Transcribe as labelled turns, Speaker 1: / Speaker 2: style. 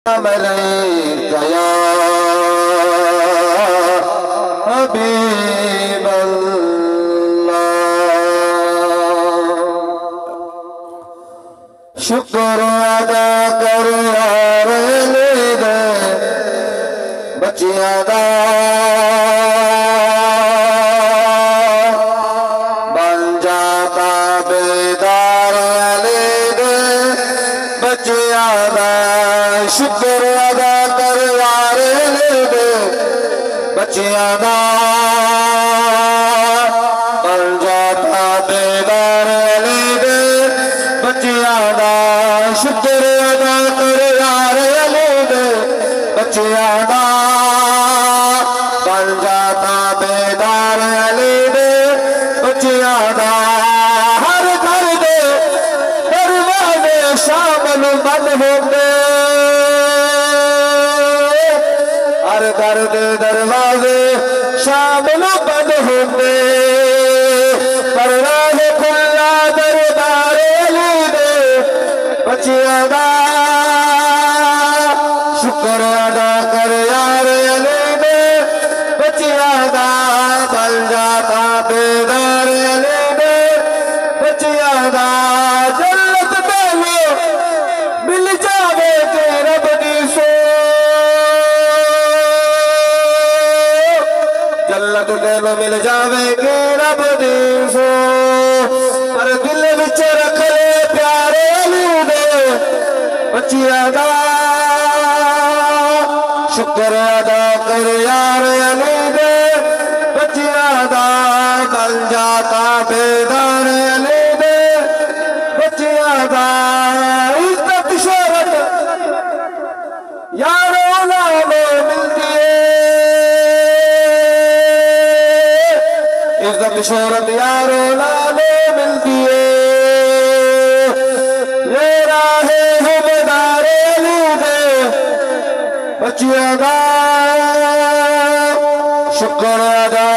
Speaker 1: अलैका या हबीब अल्लाह। शुक्र अदा कर यार ले बच्चियां दा बन जाता बेदार ले बच्चियां दा। शुक्र अदा कर यार ले बच्चियां दा बन जाता बेदार ले बच्चियां दा। शुक्र अदा कर यार ले बच्चियां दा बन जाता बेदार ले बच्चियां दा। हर घर दे दरवाजे शामल बंद होंगे, हर घर दे दरवाजे शामल बंद होंगे, पर राह खुला दरबार ले बच्चियां दा। शुक्र अदा कर यार ले बच्चियां दा बन जाता बेदार ले बच्चियां दा। जन्नत पहले मिल जावे के रब दी सो, जन्नत पहले मिल जावे के रब दी सो, पर दिल विच रख ले प्यारे ले बच्चियां दा। शुक्र अदा कर यार ले बच्चियां दा बन जाता बेदार ले बच्चियां दा। इज्जत शोहरत यारों नालों मिलती है, इज्जत शोहरत यारों नालों मिलती है। ये राहे हुबदारे ले बच्चियां दा। शुक्र अदा